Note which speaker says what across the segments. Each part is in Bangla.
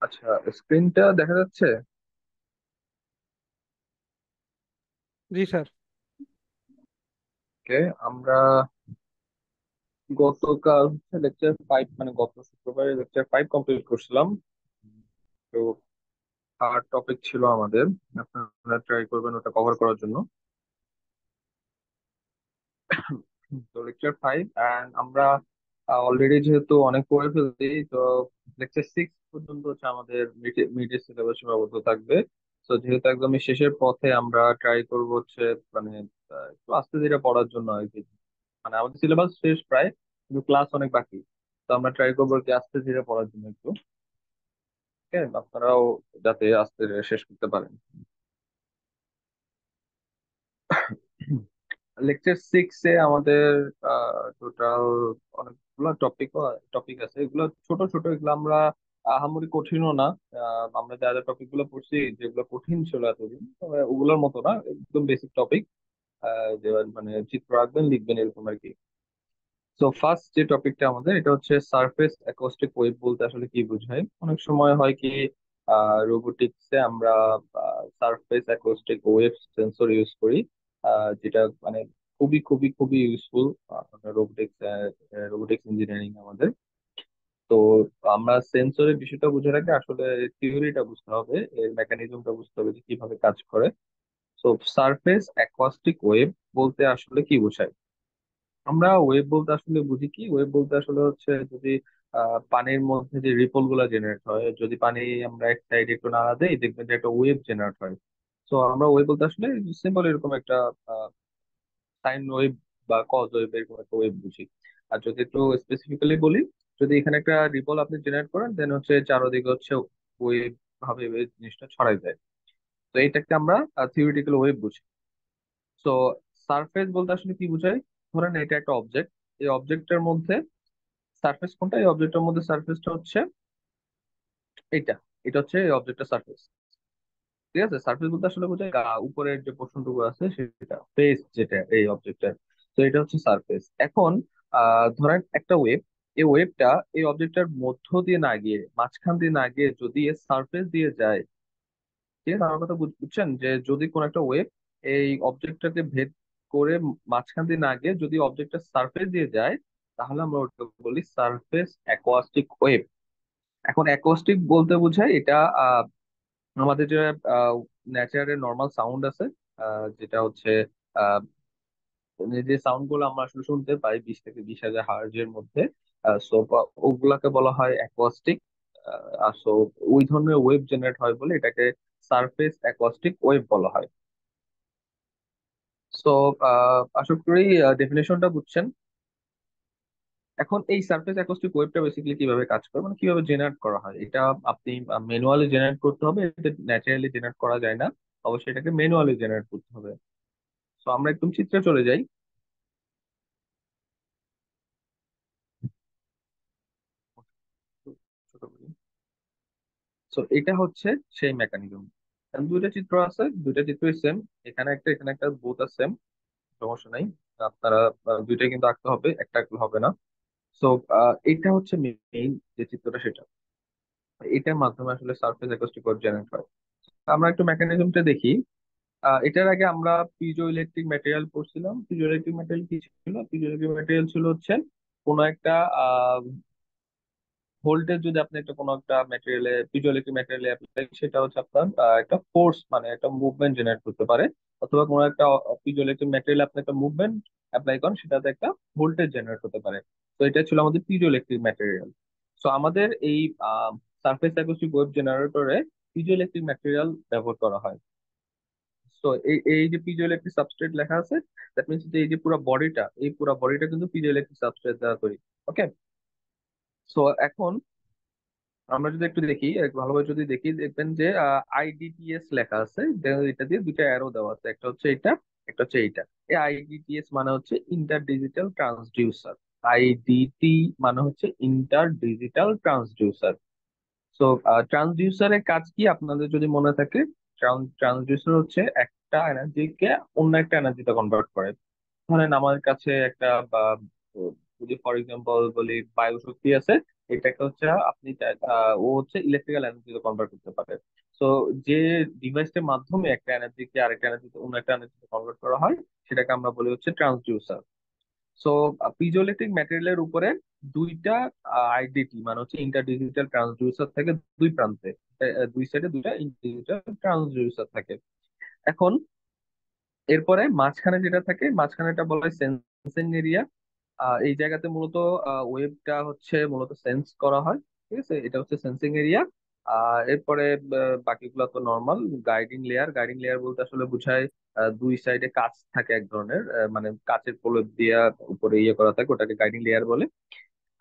Speaker 1: আচ্ছা, স্ক্রিনটা দেখা যাচ্ছে?
Speaker 2: জি স্যার।
Speaker 1: ওকে। আমরা গতকাল হচ্ছে লেকচার 5, মানে গত শুক্রবারে লেকচার 5 কমপ্লিট করছিলাম। তো আর টপিক ছিল আমাদের, আপনারা ট্রাই করবেন ওটা কভার করার জন্য। তো লেকচার 5 এন্ড আমরা অলরেডি যেহেতু অনেক পড়ে ফেলছি, তো লেকচার 6 পর্যন্ত হচ্ছে আমাদের মিডের সিলেবাস সীমাবদ্ধ থাকবে। তো যেহেতু একদম শেষের পথে, আমরা ট্রাই করবো হচ্ছে মানে একটু আস্তে ধীরে পড়ার জন্য আর কি। মানে আমাদের সিলেবাস শেষ প্রায়, কিন্তু ক্লাস অনেক বাকি। তো আমরা ট্রাই করবো কি আস্তে ধীরে পড়ার জন্য একটু। ঠিক আছে, আপনারাও যাতে আস্তে ধীরে শেষ করতে পারেন। লেকচার 6-এ আমাদের টোটাল অনেকগুলো টপিক আছে। এগুলো ছোট ছোট, এগুলো আমরা আহামরি কঠিনও না। আমরা যা যা টপিক গুলো পড়ছি, যেগুলো কঠিন ছিল এতদিন, তবে ওগুলোর মতো না, একদম বেসিক টপিক। যে মানে চিত্র আঁকবেন, লিখবেন, এরকম আর কি। তো ফার্স্ট যে টপিকটা আমাদের, এটা হচ্ছে সারফেস অ্যাকোস্টিক ওয়েভ বলতে আসলে কি বোঝায়। অনেক সময় হয় কি, রোবোটিক্সে আমরা surface acoustic wave sensor use করি, যেটা মানে খুবই খুবই খুবই ইউজফুল রোবোটিক্স রোবোটিক্স ইঞ্জিনিয়ারিং আমাদের। তো আমরা সেন্সরের বিষয়টা বুঝে রাখি, আসলে থিওরিটা বুঝতে হবে, এর মেকানিজমটা বুঝতে হবে যে কিভাবে কাজ করে। তো সারফেস অ্যাকোস্টিক ওয়েভ বলতে আসলে কি বোঝায়? আমরা ওয়েভ বলতে আসলে বুঝি কি, ওয়েভ বলতে আসলে হচ্ছে যদি পানির মধ্যে যে রিপল গুলা জেনারেট হয়, যদি পানি আমরা এক সাইডে একটু নাড়া দেই, দেখবেন যে একটা ওয়েভ জেনারেট হয়। তো আমরা ওয়েভ বলতে আসলে সিম্পল এরকম একটা সাইন ওয়েভ বা কজ ওয়েভ, এরকম একটা ওয়েভ বুঝি। আর যদি একটু স্পেসিফিক্যালি বলি, যদি এখানে একটা রিপল আপনি জেনারেট করেন, দেন হচ্ছে চারদিকে হচ্ছে ওয়েভ ভাবে এই জিনিসটা ছড়াই যায়। তো এটাকে আমরা থিওরিটিক্যাল ওয়েভ বুঝি। তো সারফেস বলতে আসলে কি বোঝায়? ধরেন এটা একটা অবজেক্ট, এই অবজেক্টের মধ্যে সারফেস কোনটা? এই অবজেক্টের মধ্যে সারফেসটা হচ্ছে এটা। এটা হচ্ছে এই অবজেক্টের সারফেস। ঠিক আছে, সারফেস বলতে আসলে বোঝায় উপরের যে পোর্শনটুকু আছে সেটা, ফেস যেটা এই অবজেক্টের। তো এটা হচ্ছে সারফেস। এখন ধরেন একটা ওয়েভ, এই ওয়েভটা এই অবজেক্টের মধ্য দিয়ে না গিয়ে, মাঝখান দিয়ে না গিয়ে, যদি এর সারফেস দিয়ে যায়। ঠিক আছে, আমার কথা বুঝছেন? যে যদি কোন একটা ওয়েভ এই অবজেক্টটাকে ভেদ করে মাঝখান দিয়ে না গিয়ে যদি অবজেক্টের সারফেস দিয়ে যায়, তাহলে আমরা ওটা বলি সারফেস অ্যাকোয়াস্টিক ওয়েভ। এখন অ্যাকোস্টিক বলতে বোঝায় এটা আমাদের যে ন্যাচারের নর্মাল সাউন্ড আছে, যেটা হচ্ছে আহ, যে সাউন্ড গুলো আমরা আসলে শুনতে পাই 20 থেকে 20 হাজার হার্জের মধ্যে, সো ওগুলাকে বলা হয় অ্যাকোস্টিক। আর সো ওই ধরনের ওয়েভ জেনারেট হয় বলে এটাকে সারফেস অ্যাকোস্টিক ওয়েভ বলা হয়। সো আশা করি ডেফিনেশনটা বুঝছেন। এখন এই সারফেস অ্যাকোস্টিক ওয়েভটা বেসিক্যালি কিভাবে কাজ করে, মানে কিভাবে জেনারেট করা হয়, এটা আপনি ম্যানুয়ালি জেনারেট করতে হবে, এটা ন্যাচারালি জেনারেট করা যায় না। অবশ্যই এটাকে ম্যানুয়ালি জেনারেট করতে হবে। তো আমরা একদম চিত্রে চলে যাই। ছোট করি। তো এটা হচ্ছে সেই মেকানিজম। দুইটা চিত্র আছে, দুইটা চিত্রই সেম। এখানে একটা, এখানে একটা, বোথ আর সেম। সমস্যা নাই। আপনারা দুইটাই কিন্তু আঁকতে হবে, একটা আঁকলে হবে না। তো এটা হচ্ছে মেইন যে চিত্রটা, সেটা এটার মাধ্যমে আসলে সারফেস অ্যাকোস্টিক ওয়েভ জেনারেট হয়। আমরা একটু মেকানিজমটা দেখি। এটার আগে আমরা পিজো ইলেকট্রিক ম্যাটেরিয়াল পড়ছিলাম। পিজো ইলেকট্রিক ম্যাটেরিয়াল কি ছিল? পিজো ইলেকট্রিক ম্যাটেরিয়াল ছিল হচ্ছে কোনো একটা ভোল্টেজ যদি আপনি একটা কোনো একটা ম্যাটেরিয়ালে, পিজোইলেক্ট্রিক ম্যাটেরিয়ালে অ্যাপ্লাই, সেটা হচ্ছে আপনার একটা ফোর্স, মানে একটা মুভমেন্ট জেনারেট করতে পারে। অথবা কোনো একটা পিজোইলেক্ট্রিক ম্যাটেরিয়ালে আপনি একটা মুভমেন্ট অ্যাপ্লাই করেন, সেটাতে একটা ভোল্টেজ জেনারেট হতে পারে। তো এটা ছিল আমাদের পিজোইলেক্ট্রিক ম্যাটেরিয়াল। তো আমাদের এই সারফেস অ্যাকোস্টিক ওয়েভ জেনারেটরে পিজোইলেক্ট্রিক ম্যাটেরিয়াল ব্যবহার করা হয়। তো এই এই যে পিজোইলেক্ট্রিক সাবস্ট্রেট লেখা আছে, দ্যাট মিনস যে এই যে পুরো বডিটা, এই পুরো বডিটা কিন্তু পিজোইলেক্ট্রিক সাবস্ট্রেট দ্বারা তৈরি। ওকে। সো এখন আমরা যদি একটু দেখি, একটু ভালোভাবে যদি দেখি, দেখবেন যে আইডিটিএস লেখা আছে, এটা দিয়ে দুইটা অ্যারো দেওয়া আছে, একটা হচ্ছে এটা, একটা হচ্ছে এইটা। এই আইডিটিএস মানে হচ্ছে ইন্টার ডিজিটাল ট্রান্সডিউসার। আইডিটি মানে হচ্ছে ইন্টার ডিজিটাল ট্রান্সডিউসার। তো ট্রান্সডিউসারের কাজ কি আপনাদের যদি মনে থাকে? ট্রান্সডিউসার হচ্ছে একটা এনার্জিকে অন্য একটা এনার্জিতে কনভার্ট করে। ধরেন আমাদের কাছে একটা বা যদি ফর এক্সাম্পল বলি বায়ু শক্তি আছে, এটাকে হচ্ছে আপনি ও হচ্ছে ইলেকট্রিক্যাল এনার্জিতে কনভার্ট করতে পারে। সো যে ডিভাইসটার মাধ্যমে একটা এনার্জিকে আরেকটা এনার্জিতে অন্য একটা এনার্জিতে কনভার্ট করা হয় সেটাকে আমরা বলি হচ্ছে ট্রান্সডিউসার। সো পিজোইলেকট্রিক ম্যাটেরিয়ালের উপরে দুইটা আইডিটি মানে হচ্ছে ইন্টার ডিজিটাল ট্রান্সডিউসার থাকে দুই প্রান্তে। দুই সাইডে দুইটা ডিজিটাল ট্রান্সডিউসার থাকে। এখন এরপরে মাঝখানে যেটা থাকে মাঝখানেটা বলা হয় সেন্সিং এরিয়া। এই জায়গাতে মূলত ওয়েবটা হচ্ছে মূলত সেন্স করা হয়। ঠিক আছে, এটা হচ্ছে সেন্সিং এরিয়া। এরপরে বাকিগুলো তো নর্মাল। গাইডিং লেয়ার বলতে আসলে বোঝায় দুই সাইডে কাঁচ থাকে এক ধরনের, মানে কাঁচের প্রলেপ দিয়ে উপরে ইয়ে করা থাকে, ওটাকে গাইডিং লেয়ার বলে।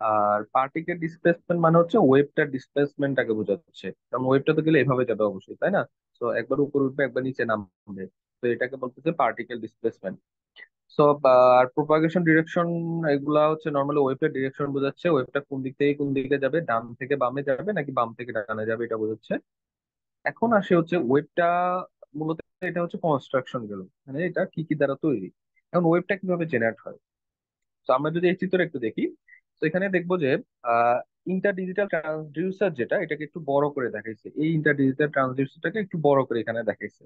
Speaker 1: আর পার্টিকেল ডিসপ্লেসমেন্ট মানে হচ্ছে ওয়েবটার ডিসপ্লেসমেন্টটাকে বোঝাচ্ছে, কারণ ওয়েবটা তো গেলে এভাবে যাবে অবশ্যই, তাই না? তো একবার উপরে উঠবে একবার নিচে নামবে। তো এটাকে বলতেছে পার্টিকেল ডিসপ্লেসমেন্ট। সো আর প্রোপাগেশন ডিরেকশন, এগুলা হচ্ছে নর্মালি ওয়েভের ডিরেকশন বোঝাচ্ছে, ওয়েভটা কোন দিক থেকে কোন দিকে যাবে, ডান থেকে বামে যাবে নাকি বাম থেকে ডানে যাবে, এটা বোঝাচ্ছে। এখন আসে হচ্ছে ওয়েভটা মূলত, এটা হচ্ছে কনস্ট্রাকশন গেল, মানে এটা কি কি দ্বারা তৈরি। এখন ওয়েভটা কিভাবে জেনারেট হয়, তো আমরা যদি এই চিত্রটা একটু দেখি, তো এখানে দেখবো যে ইন্টার ডিজিটাল ট্রান্সডিউসার যেটা, এটাকে একটু বড় করে দেখাইছে, এই ইন্টার ডিজিটাল ট্রান্সডিউসারটাকে একটু বড় করে এখানে দেখাইছে।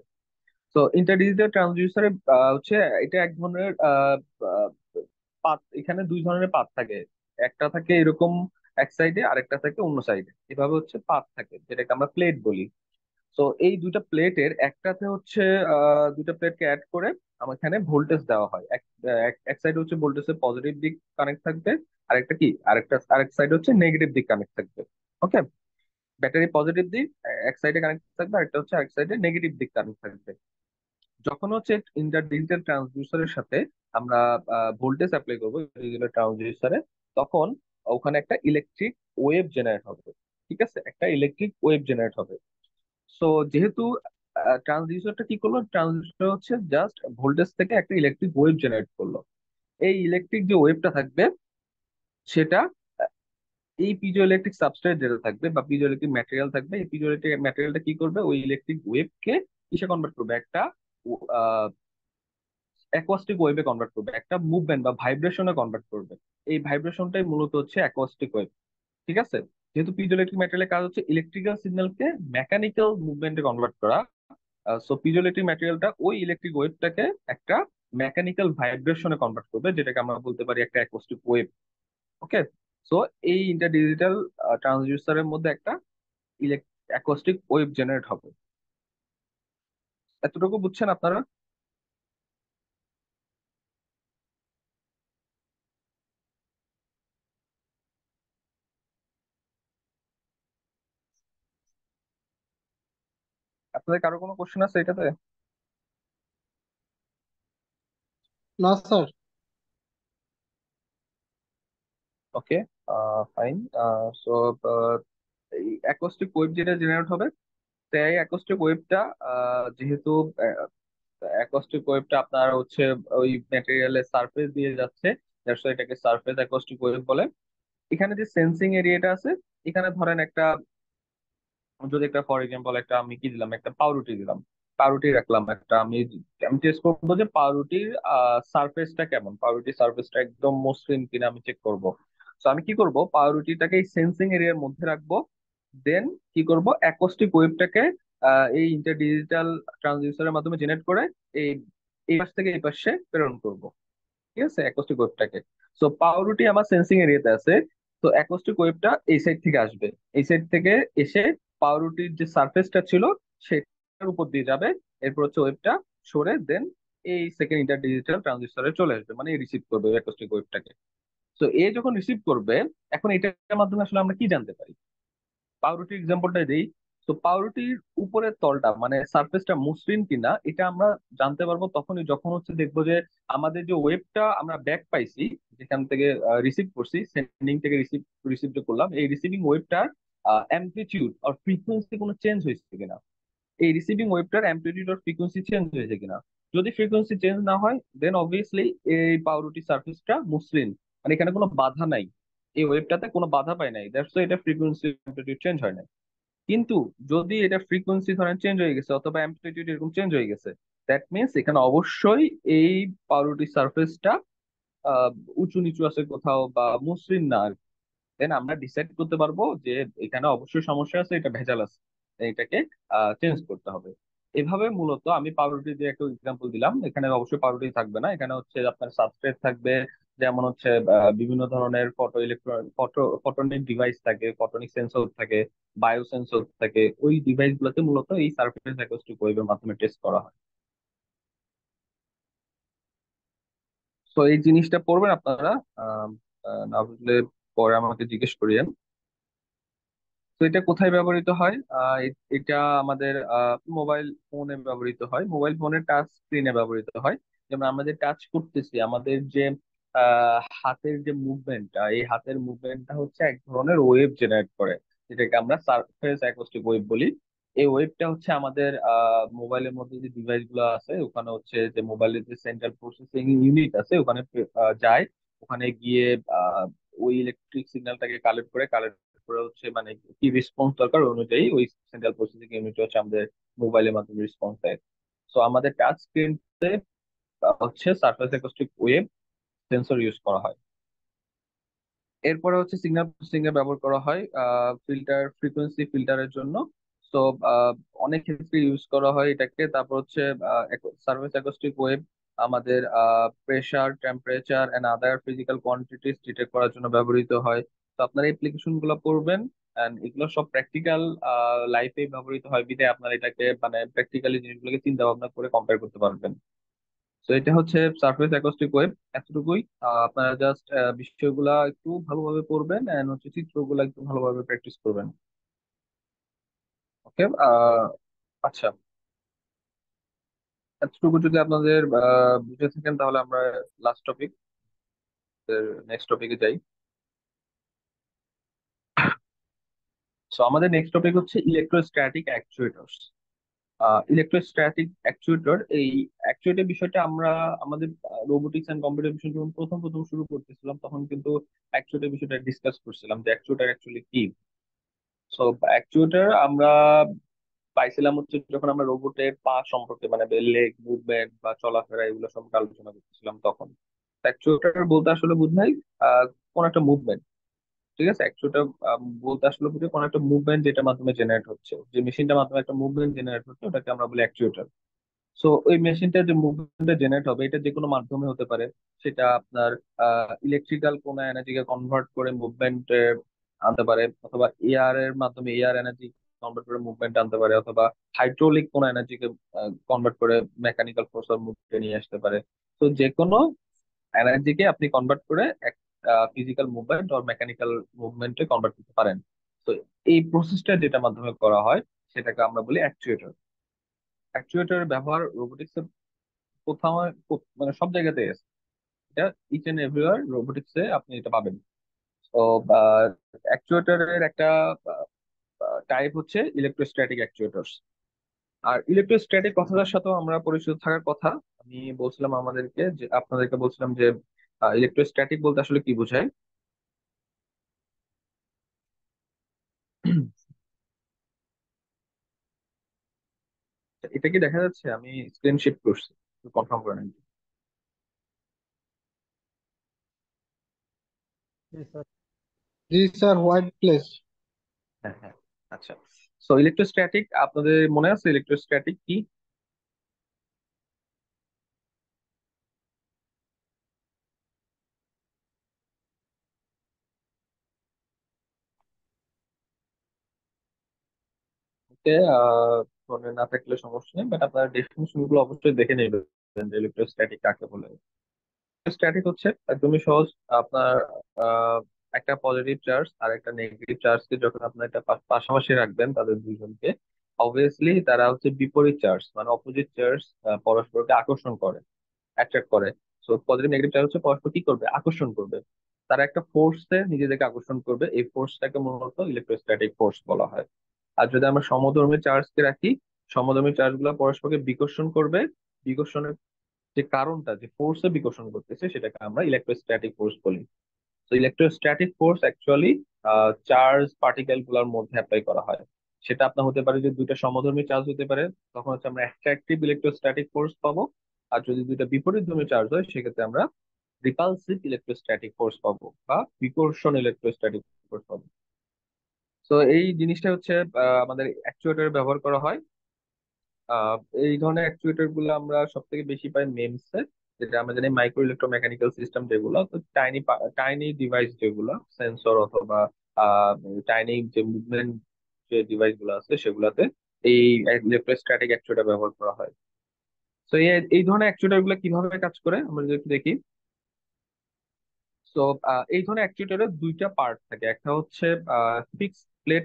Speaker 1: তো ইন্টার ডিজিটাল ট্রান্সডিউসারে হচ্ছে এটা এক ধরনের পাত, এখানে দুই ধরনের পাত থাকে। একটা থাকে এরকম এক সাইডে, আরেকটা থাকে অন্য সাইডে, এভাবে হচ্ছে পাত থাকে যেটাকে আমরা প্লেট বলি। তো এই দুইটা প্লেটের একটাতে হচ্ছে দুইটা প্লেটকে অ্যাড করে আমার এখানে ভোল্টেজ দেওয়া হয়। এক সাইড হচ্ছে ভোল্টেজের পজিটিভ দিক কানেক্ট থাকবে, আরেকটা কি আরেক সাইড হচ্ছে নেগেটিভ দিক কানেক্ট থাকবে। ওকে, ব্যাটারি পজিটিভ দিক এক সাইডে কানেক্ট থাকবে, আরেকটা হচ্ছে আরেক সাইডে নেগেটিভ দিক কানেক্ট থাকবে। যখন হচ্ছে ইন্টার ডিজিটাল ট্রান্সডিউসারের সাথে আমরা ভোল্টেজ অ্যাপ্লাই করবো ডিজিটাল ট্রান্সডিউসারে, তখন ওখানে একটা ইলেকট্রিক ওয়েভ জেনারেট হবে। ঠিক আছে, একটা ইলেকট্রিক ওয়েভ জেনারেট হবে। সো যেহেতু ট্রান্সডিউসারটা কি করলো, ট্রান্সডিউসার হচ্ছে জাস্ট ভোল্টেজ থেকে একটা ইলেকট্রিক ওয়েভ জেনারেট করলো। এই ইলেকট্রিক যে ওয়েভটা থাকবে সেটা এই পিজো ইলেকট্রিক সাবস্ট্রেট যেটা থাকবে বা পিজো ইলেকট্রিক ম্যাটেরিয়াল থাকবে, এই পিজো ইলেকট্রিক ম্যাটেরিয়ালটা কি করবে, ওই ইলেকট্রিক ওয়েভকে কিসে কনভার্ট করবে, একটা অ্যাকোস্টিক ওয়েভে কনভার্ট করবে, একটা মুভমেন্ট বা ভাইব্রেশনে কনভার্ট করবে। এই ভাইব্রেশনটাই মূলত হচ্ছে অ্যাকোস্টিক ওয়েভ। ঠিক আছে, যেহেতু পিজোইলেক্ট্রিক ম্যাটেরিয়ালের কাজ হচ্ছে ইলেকট্রিক্যাল সিগন্যালকে মেকানিক্যাল মুভমেন্টে কনভার্ট করা, সো পিজোইলেক্ট্রিক ম্যাটেরিয়ালটা ওই ইলেকট্রিক ওয়েভটাকে একটা মেকানিক্যাল ভাইব্রেশনে কনভার্ট করবে, যেটাকে আমরা বলতে পারি একটা অ্যাকোস্টিক ওয়েভ। ওকে, সো এই ইন্টারডিজিটাল ট্রান্সডিউসারের মধ্যে একটা অ্যাকোস্টিক ওয়েভ জেনারেট হবে। এতটুকু বুঝছেন আপনারা? আপনাদের কারো কোনো কোশ্চেন আছে এটাতে?
Speaker 2: না স্যার।
Speaker 1: ওকে, ফাইন। সো এই অ্যাকোস্টিক ওয়েভ যেটা জেনারেট হবে, তো এই অ্যাকোস্টিক ওয়েভটা যেহেতু অ্যাকোস্টিক ওয়েভটা আপনার হচ্ছে ওই ম্যাটেরিয়ালের সারফেস দিয়ে যাচ্ছে, দ্যাটস ওয়াই এটাকে সারফেস অ্যাকোস্টিক ওয়েভ বলে। এখানে যে সেন্সিং এরিয়াটা আছে, এখানে ধরেন একটা, যদি একটা ফর এক্সাম্পল একটা আমি কি দিলাম, একটা পাউরুটি দিলাম, পাউরুটি রাখলাম একটা, আমি আমি টেস্ট করবো যে পাউরুটির সারফেসটা কেমন, পাউরুটির সারফেসটা একদম মসৃণ কিনা আমি চেক করব। তো আমি কি করব, পাউরুটিটাকে এই সেন্সিং এরিয়ার মধ্যে রাখবো, দেন কি করব, অ্যাকোস্টিক ওয়েভটাকে এই ইন্টার ডিজিটাল ট্রান্সডিউসারের মাধ্যমে জেনারেট করে এই এই পাশ থেকে এই পাশে প্রেরণ করব। ঠিক আছে, অ্যাকোস্টিক ওয়েভটাকে। সো পাউরুটি আমার সেন্সিং এরিয়াতে আছে, তো অ্যাকোস্টিক ওয়েভটা এই সাইড থেকে আসবে, এই সাইড থেকে এসে পাউরুটির যে সারফেসটা ছিল সেটার উপর দিয়ে যাবে। এরপর হচ্ছে ওয়েভটা সরে দেন এই সেকেন্ড ইন্টার ডিজিটাল ট্রানজিস্টরে চলে আসবে, মানে রিসিভ করবে অ্যাকোস্টিক ওয়েভটাকে। তো এ যখন রিসিভ করবে, এখন এটার মাধ্যমে আসলে আমরা কি জানতে পারি, পাউরুটির এক্সাম্পলটা দিই। তো পাউরুটির উপরের তলটা মানে সারফেসটা মসৃণ কিনা এটা আমরা জানতে পারবো তখনই যখন হচ্ছে দেখবো যে আমাদের যে ওয়েবটা আমরা ব্যাক পাইছি, যেখান থেকে রিসিভ করছি, সেন্ডিং থেকে রিসিভ রিসিভ যে করলাম, এই রিসিভিং ওয়েবটার অ্যামপ্লিটিউড আর ফ্রিকোয়েন্সি কোনো চেঞ্জ হয়েছে কিনা, এই রিসিভিং ওয়েবটার অ্যামপ্লিটিউড আর ফ্রিকোয়েন্সি চেঞ্জ হয়েছে কিনা। যদি ফ্রিকোয়েন্সি চেঞ্জ না হয়, দেন অবভিয়াসলি এই পাউরুটি সার্ফেসটা মসৃণ, মানে এখানে কোনো বাধা নাই, এই ওয়েবটাতে কোনো বাধা পায় নাই, দ্যাটস এটা ফ্রিকোয়েন্সি অ্যামপ্লিটিউড চেঞ্জ হয় না। কিন্তু যদি এটা ফ্রিকোয়েন্সি ধরেন চেঞ্জ হয়ে গেছে অথবা অ্যামপ্লিটিউড এরকম চেঞ্জ হয়ে গেছে, দ্যাট মিনস এখানে অবশ্যই এই পাউরুটি সারফেসটা আহ উঁচু নিচু আছে কোথাও বা মসৃণ না আর কি। দেন আমরা ডিসাইড করতে পারবো যে এখানে অবশ্যই সমস্যা আছে, এটা ভেজাল আছে, এটাকে চেঞ্জ করতে হবে। এভাবে মূলত আমি পাউরুটি দিয়ে একটা এক্সাম্পল দিলাম, এখানে অবশ্যই পাউরুটি থাকবে না, এখানে হচ্ছে আপনার সাবস্ট্রেট থাকবে। যেমন হচ্ছে বিভিন্ন ধরনের ফটোনিক ডিভাইস থাকে, ফটোনিক সেন্সর থাকে, বায়ো সেন্সর থাকে। ওই ডিভাইস গুলোতে মূলত এই সারফেস অ্যাকোস্টিক ওয়েভের মাধ্যমে টেস্ট করা হয়। তো এই জিনিসটা পড়বেন আপনারা। আহ, না বুঝলে পরে আমাকে জিজ্ঞেস করিয়েন। তো এটা কোথায় ব্যবহৃত হয়? এটা আমাদের মোবাইল ফোনে ব্যবহৃত হয়, মোবাইল ফোনের টাচ স্ক্রিনে ব্যবহৃত হয়। যেমন আমরা যে টাচ করতেছি, আমাদের যে হাতের যে মুভমেন্টটা, এই হাতের মুভমেন্টটা হচ্ছে এক ধরনের ওয়েভ জেনারেট করে, যেটাকে আমরা সারফেস অ্যাকোস্টিক ওয়েভ বলি। এই ওয়েভটা হচ্ছে আমাদের মোবাইলের মধ্যে যে ডিভাইস গুলো আছে, ওখানে হচ্ছে যে মোবাইলের যে সেন্ট্রাল প্রসেসিং ইউনিট আছে ওখানে যায়। ওখানে গিয়ে আহ, ওই ইলেকট্রিক সিগন্যালটাকে কালেক্ট করে, করে হচ্ছে মানে কি রেসপন্স দরকার ওই অনুযায়ী ওই সেন্ট্রাল প্রসেসিং ইউনিট হচ্ছে আমাদের মোবাইলের মাধ্যমে রেসপন্স দেয়। সো আমাদের টাচ স্ক্রিনতে হচ্ছে surface acoustic wave sensor use করা হয়। এরপরে হচ্ছে সিগন্যাল প্রসেসিং এ ব্যবহার করা হয় ফ্রিকোয়েন্সি ফিল্টারের জন্য। তো অনেক ক্ষেত্রে ইউজ করা হয় এটাকে। তারপর হচ্ছে সারফেস অ্যাকোস্টিক ওয়েভ আমাদের pressure, temperature and other physical quantities detect করার জন্য ব্যবহৃত হয়। তো আপনারা অ্যাপ্লিকেশন গুলো পড়বেন, এন্ড এগুলো সব প্র্যাকটিক্যাল লাইফে ব্যবহৃত হয়, বিধায় আপনারা এটাকে মানে প্র্যাকটিক্যালি জিনিসগুলোকে চিন্তা ভাবনা করে কম্পেয়ার করতে পারবেন। তো এটা হচ্ছে সারফেস অ্যাকোস্টিক ওয়েভ, এতটুকুই। আপনারা জাস্ট বিষয়গুলা একটু ভালোভাবে পড়বেন এন্ড হচ্ছে চিত্রগুলো একটু ভালোভাবে প্র্যাকটিস করবেন। ওকে। আচ্ছা, এতটুকু যদি আপনাদের বুঝে থাকেন, তাহলে আমরা লাস্ট টপিক, নেক্সট টপিকে যাই। সো আমাদের নেক্সট টপিক হচ্ছে ইলেকট্রোস্ট্যাটিক অ্যাকচুয়েটরস। ইলেকট্রোস্ট্যাটিক অ্যাকচুয়েটর, এই অ্যাকচুয়েটর বিষয়টা আমরা আমাদের রোবোটিক্স এন্ড কম্পিউটার বিষয় যখন প্রথম প্রথম শুরু করতেছিলাম, তখন কিন্তু অ্যাকচুয়েটর বিষয়টা ডিসকাস করছিলাম যে অ্যাকচুয়েটর অ্যাকচুয়ালি কি। সো অ্যাকচুয়েটর আমরা পাইছিলাম হচ্ছে যখন আমরা রোবটের পা সম্পর্কে মানে লেগ মুভমেন্ট বা চলাফেরা এগুলো সম্পর্কে আলোচনা করতেছিলাম তখন। অ্যাকচুয়েটর বলতে আসলে বোঝায় আহ কোন একটা মুভমেন্ট। ঠিক আছে, অ্যাকচুয়েটর বলতে আসলে বোঝায় কোন একটা মুভমেন্ট যেটা মাধ্যমে জেনারেট হচ্ছে, যে মেশিনটার মাধ্যমে একটা মুভমেন্ট জেনারেট হচ্ছে, ওটাকে আমরা বলি অ্যাকচুয়েটর। সো ওই মেশিনটা যে মুভমেন্টটা জেনারেট হবে, এটা যে কোনো মাধ্যমে হতে পারে। সেটা আপনার ইলেকট্রিক্যাল কোনো এনার্জিকে কনভার্ট করে মুভমেন্ট আনতে পারে, অথবা এয়ার এর মাধ্যমে এয়ার এনার্জি কনভার্ট করে মুভমেন্ট আনতে পারে, অথবা হাইড্রোলিক কোনো এনার্জিকে কনভার্ট করে মেকানিক্যাল ফোর্স অর মুভকে নিয়ে আসতে পারে। তো যে কোনো এনার্জিকে আপনি কনভার্ট করে এক ফিজিক্যাল মুভমেন্ট অর মেকানিক্যাল মুভমেন্টে কনভার্ট করতে পারেন। তো এই প্রসেসটা যেটা মাধ্যমে করা হয়, সেটাকে আমরা বলি অ্যাকচুয়েটর। অ্যাকচুয়েটরের ব্যবহার রোবোটিক্স কোথাও মানে সব জায়গাতে আছে। এটা ইচ এন্ড এভরিওয়ার রোবোটিক্স এ আপনি এটা পাবেন। তো অ্যাকচুয়েটরের একটা টাইপ হচ্ছে ইলেকট্রোস্ট্যাটিক অ্যাকচুয়েটরস। আর ইলেকট্রোস্ট্যাটিক কথাটার সাথেও আমরা পরিচিত থাকার কথা। আমি বলছিলাম আমাদেরকে যে আপনাদেরকে বলছিলাম যে ইলেকট্রোস্ট্যাটিক বলতে আসলে কি বোঝায়। এটা কি দেখা যাচ্ছে? আমি স্ক্রিন শিফট করছি, কনফার্ম করে নিন।
Speaker 2: জি স্যার, হোয়াইট প্লেস।
Speaker 1: হ্যাঁ, হ্যাঁ। আচ্ছা, সো ইলেকট্রোস্ট্যাটিক আপনাদের মনে আছে ইলেকট্রোস্ট্যাটিক কি? তে, মনে না থাকলে সমস্যা নেই, বাট আপনার ডেফিনেশন গুলো অবশ্যই দেখে নেবেন যে ইলেকট্রোস্ট্যাটিক কাকে বলে। স্ট্যাটিক হচ্ছে একদমই সহজ। আপনার আহ, একটা পজিটিভ চার্জ আর একটা নেগেটিভ চার্জকে যখন আপনার একটা পাশাপাশি রাখবেন, তাদের দুইজনকে, অবভিয়াসলি তারা হচ্ছে বিপরীত চার্জ মানে অপোজিট চার্জ পরস্পরকে আকর্ষণ করে, অ্যাট্রাক্ট করে। সো পজিটিভ নেগেটিভ চার্জ হচ্ছে পরস্পর কি করবে, আকর্ষণ করবে। তারা একটা ফোর্সে নিজেদেরকে আকর্ষণ করবে, এই ফোর্সটাকে মূলত ইলেকট্রোস্ট্যাটিক ফোর্স বলা হয়। আর যদি আমরা সমধর্মী চার্জকে রাখি, সমধর্মী চার্জ গুলো পরস্পরকে বিকর্ষণ করবে। বিকর্ষণের যে কারণটা, যে ফোর্সে বিকর্ষণ করতেছে, সেটাকে আমরা ইলেকট্রোস্ট্যাটিক ফোর্স বলি। তো electrostatic force actually charge particle গুলোর মধ্যে অ্যাপ্লাই করা হয়। সেটা আপনার হতে পারে যে দুইটা সমধর্মী চার্জ হতে পারে, তখন হচ্ছে আমরা অ্যাট্রাকটিভ ইলেকট্রোস্ট্যাটিক ফোর্স পাবো। আর যদি দুইটা বিপরীতধর্মী চার্জ হয়, সেক্ষেত্রে আমরা রিপালসিভ ইলেকট্রোস্ট্যাটিক ফোর্স পাবো বা বিকর্ষণ ইলেকট্রোস্ট্যাটিক ফোর্স পাবো। তো এই জিনিসটা হচ্ছে আমাদের অ্যাকচুয়েটরে ব্যবহার করা হয়। আহ, এই ধরনের অ্যাকচুয়েটর গুলো আমরা সব থেকে বেশি পাই মেমসে, যেটা আমরা জানি মাইক্রো ইলেকট্রোমেকানিক্যাল সিস্টেম, যেগুলো তো টাইনি টাইনি ডিভাইস, যেগুলো সেন্সর অথবা টাইনি যে মুভমেন্ট যে ডিভাইস গুলো আছে সেগুলোতে এই ইলেকট্রোস্ট্যাটিক অ্যাকচুয়েটর ব্যবহার করা হয়। তো এই ধরনের অ্যাকচুয়েটর গুলো কিভাবে কাজ করে আমরা যদি একটু দেখি। তো এই ধরনের অ্যাকচুয়েটরের দুইটা পার্ট থাকে, একটা হচ্ছে ফিক্স প্লেট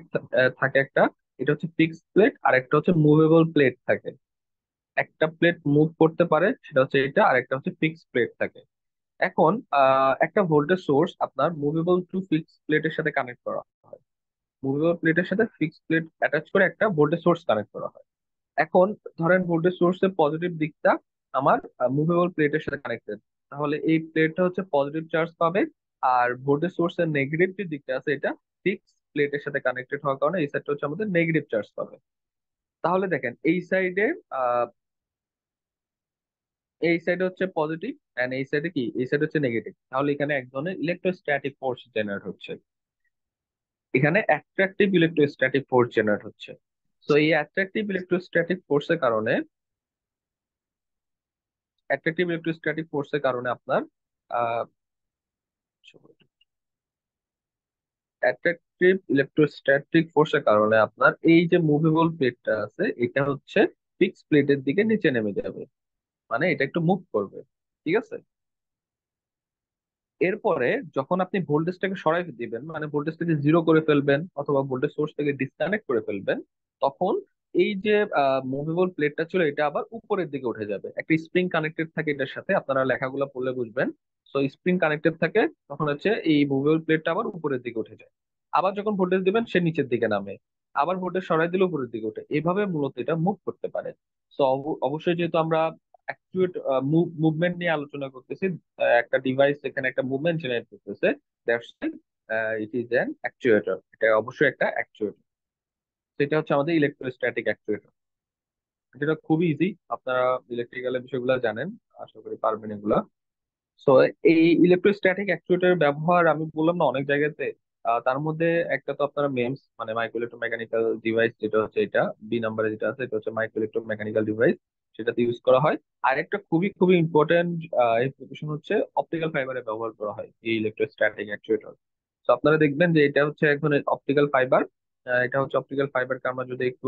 Speaker 1: থাকে একটা, এটা হচ্ছে ফিক্স প্লেট, আর একটা হচ্ছে মুভেবল প্লেট থাকে। একটা প্লেট মুভ করতে পারে সেটা হচ্ছে এটা, আর একটা হচ্ছে ফিক্স প্লেট থাকে। এখন একটা ভোল্টেজ সোর্স আপনার মুভেবল টু ফিক্স প্লেটের সাথে কানেক্ট করা হয়, মুভেবল প্লেটের সাথে ফিক্স প্লেট অ্যাটাচ করে একটা ভোল্টেজ সোর্স কানেক্ট করা হয়। এখন ধরেন ভোল্টেজ সোর্সের পজিটিভ দিকটা আমার মুভেবল প্লেটের সাথে কানেক্টেড, তাহলে এই প্লেটটা হচ্ছে পজিটিভ চার্জ পাবে। আর ভোল্টেজ সোর্সের নেগেটিভ যে দিকটা আছে এটা ফিক্স প্লেটের সাথে কানেক্টেড হওয়ার কারণে এই সাইডটা হচ্ছে আমাদের নেগেটিভ চার্জ পাবে। তাহলে দেখেন এই সাইডে হচ্ছে পজিটিভ, এন্ড এই সাইডে কি, এই সাইড হচ্ছে নেগেটিভ, তাহলে এখানে এক ধরনের ইলেকট্রোস্ট্যাটিক ফোর্স জেনারেট হচ্ছে, এখানে অ্যাট্রাকটিভ ইলেকট্রোস্ট্যাটিক ফোর্স জেনারেট হচ্ছে। তো এই অ্যাট্রাকটিভ ইলেকট্রোস্ট্যাটিক ফোর্সের কারণে অ্যাট্রাকটিভ ইলেকট্রোস্ট্যাটিক ফোর্সের কারণে আপনার আহ অ্যাট্রাকটিভ ইলেকট্রোস্ট্যাটিক ফোর্সের কারণে আপনার এই যে মুভেবল প্লেটটা আছে এটা হচ্ছে ফিক্স প্লেটের দিকে নিচে নেমে যাবে, মানে এটা একটু মুভ করবে। ঠিক আছে। এরপরে যখন আপনি ভোল্টেজটাকে সরাই দিবেন, মানে ভোল্টেজটাকে জিরো করে ফেলবেন অথবা ভোল্টেজ সোর্স থেকে ডিসকানেক্ট করে ফেলবেন, তখন এই যে মুভেবল প্লেটটা ছিল এটা আবার উপরের দিকে উঠে যাবে। একটা স্প্রিং কানেক্টেড থাকে এটার সাথে, আপনারা লেখাগুলো পড়লে বুঝবেন। সো স্প্রিং কানেক্টেড থাকে, তখন হচ্ছে এই মুভেবল প্লেটটা আবার উপরের দিকে উঠে যায়। আবার যখন ভোল্টেজ দিবেন সে নিচের দিকে নামে, আবার ভোল্টেজ সরাই দিলে উপরের দিকে ওঠে, এভাবে মূলত এটা মুভ করতে পারে। সো অবশ্যই যেহেতু আমরা অ্যাকচুয়েট মুভমেন্ট নিয়ে আলোচনা করতেছি, একটা ডিভাইস এখানে একটা মুভমেন্ট জেনারেট করতেছে, that's it is an actuator, এটা অবশ্যই একটা অ্যাকচুয়েটর। সেটা হচ্ছে আমাদের ইলেকট্রোস্ট্যাটিক অ্যাকচুয়েটর, যেটা খুবই ইজি, আপনারা ইলেকট্রিক্যালের বিষয়গুলো জানেন, আশা করি পারবেন এগুলা। সো এই ইলেকট্রোস্ট্যাটিক অ্যাকচুয়েটরের ব্যবহার আমি বললাম না অনেক জায়গাতে। তার মধ্যে একটা তো আপনারা মেমস মানে মাইক্রো ইলেকট্রো মেকানিক্যাল ডিভাইস, যেটা হচ্ছে এটা বি নাম্বারে যেটা আছে এটা হচ্ছে মাইক্রো ইলেকট্রো মেকানিক্যাল ডিভাইস, সেটাতে ইউজ করা হয়। আর একটা খুবই খুবই ইম্পর্টেন্ট অ্যাপ্লিকেশন হচ্ছে অপটিক্যাল ফাইবারে ব্যবহার করা হয় এই ইলেকট্রোস্ট্যাটিক অ্যাকচুয়েটর। তো আপনারা দেখবেন যে এটা হচ্ছে এক ধরনের অপটিক্যাল ফাইবার। এটা হচ্ছে অপটিক্যাল ফাইবারকে আমরা যদি একটু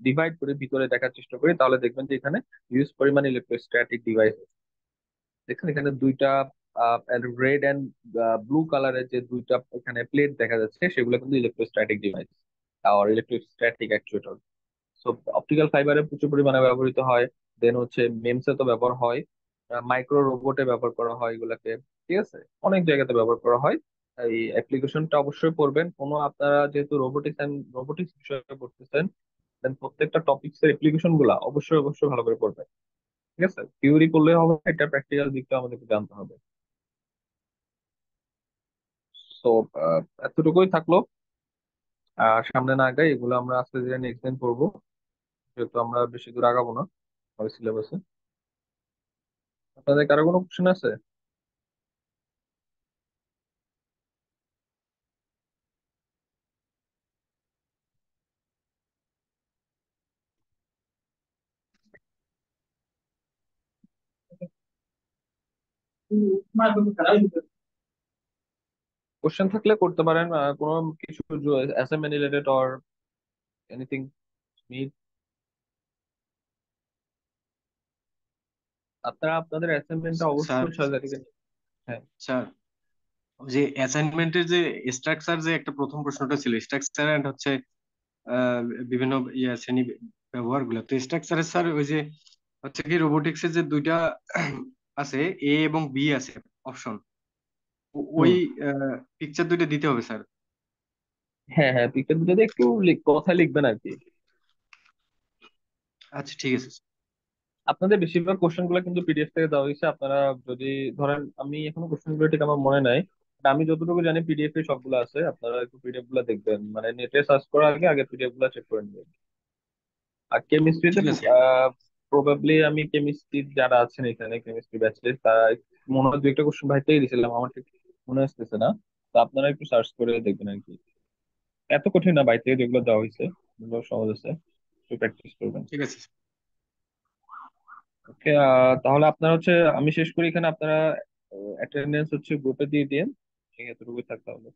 Speaker 1: ডিভাইড করে ভিতরে দেখার চেষ্টা করি, তাহলে দেখবেন যে এখানে হিউজ পরিমাণ ইলেকট্রোস্ট্যাটিক ডিভাইস। দেখছেন এখানে দুইটা রেড অ্যান্ড ব্লু কালারের যে দুইটা এখানে প্লেট দেখা যাচ্ছে, সেগুলো কিন্তু ইলেকট্রোস্ট্যাটিক ডিভাইস আর ইলেকট্রোস্ট্যাটিক অ্যাকচুয়েটর। সো অপটিক্যাল ফাইবারে প্রচুর পরিমাণে ব্যবহৃত হয়। দেন হচ্ছে মেমসে তো ব্যবহার হয়, মাইক্রো রোবটে ব্যবহার করা হয় এগুলাকে। ঠিক আছে, অনেক জায়গাতে ব্যবহার করা হয়। এই অ্যাপ্লিকেশনটা অবশ্যই পড়বেন, কোনো আপনারা যেহেতু রোবোটিক্স বিষয়ে পড়তেছেন, দেন প্রত্যেকটা টপিক্স এর অ্যাপ্লিকেশন গুলা অবশ্যই অবশ্যই ভালো করে পড়বেন। ঠিক আছে, থিওরি করলে হবে, এটা প্র্যাকটিক্যাল দিকটা আমাদেরকে জানতে হবে। তো এতটুকুই থাকলো। সামনে না আগাই, এগুলো আমরা আস্তে ধীরে নেক্সট দিন পড়বো, যেহেতু আমরা বেশি দূর আগাবো না সিলেবাসে। আপনাদের কারো কোনো কোশ্চেন আছে? কোশ্চেন থাকলে করতে পারেন, কোনো কিছু assignment related or anything need. আপনারা আপনাদের অ্যাসাইনমেন্টটা
Speaker 2: স্যার
Speaker 1: অবশ্যই 6 তারিখে। হ্যাঁ।
Speaker 2: স্যার ওই যে অ্যাসাইনমেন্টের যে স্ট্রাকচার, যে একটা প্রথম প্রশ্নটা ছিল স্ট্রাকচার এন্ড হচ্ছে আহ, বিভিন্ন শ্রেণী ব্যবহার গুলো, তো স্ট্রাকচারে স্যার ওই যে হচ্ছে কি রোবোটিক্স এর যে দুইটা আছে, এ এবং বি আছে অপশন, ওই
Speaker 1: হুম।
Speaker 2: পিকচার দুইটা দিতে হবে স্যার।
Speaker 1: হ্যাঁ হ্যাঁ, পিকচার যদি একটু কথা লিখবেন আর কি।
Speaker 2: আচ্ছা ঠিক আছে স্যার।
Speaker 1: আপনাদের বেশিরভাগ কোশ্চেন গুলো কিন্তু পিডিএফ থেকে দেওয়া হয়েছে, আপনারা যদি ধরেন, আমি এখনো কোশ্চেন গুলো ঠিক আমার মনে নাই, but আমি যতটুকু জানি পিডিএফ এ সবগুলো আছে, আপনারা একটু পিডিএফ গুলো দেখবেন, মানে নেটে সার্চ করার আগে আগে পিডিএফ গুলো চেক করে নেবেন। আর কেমিস্ট্রিতে
Speaker 2: ঠিক আছে।
Speaker 1: প্রবাবলি আমি কেমিস্ট্রি যারা আছেন এখানে, কেমিস্ট্রি ব্যাচে, তারা মনে হয় দু একটা কোশ্চেন ভাইতেই দিয়েছিলাম, আমার ঠিক মনে আসতেছে না। তো আপনারা একটু সার্চ করে দেখবেন আর কি। এত কঠিন না, বাই থেকে যেগুলো দেওয়া হয়েছে ওগুলো সহজ আছে, একটু প্র্যাকটিস করবেন।
Speaker 2: ঠিক আছে।
Speaker 1: ওকে, তাহলে আপনারা হচ্ছে, আমি শেষ করি এখানে, আপনারা অ্যাটেন্ডেন্স হচ্ছে গ্রুপে দিয়ে দিন, ঠিক আছে, এতটুকুই থাকতে হবে।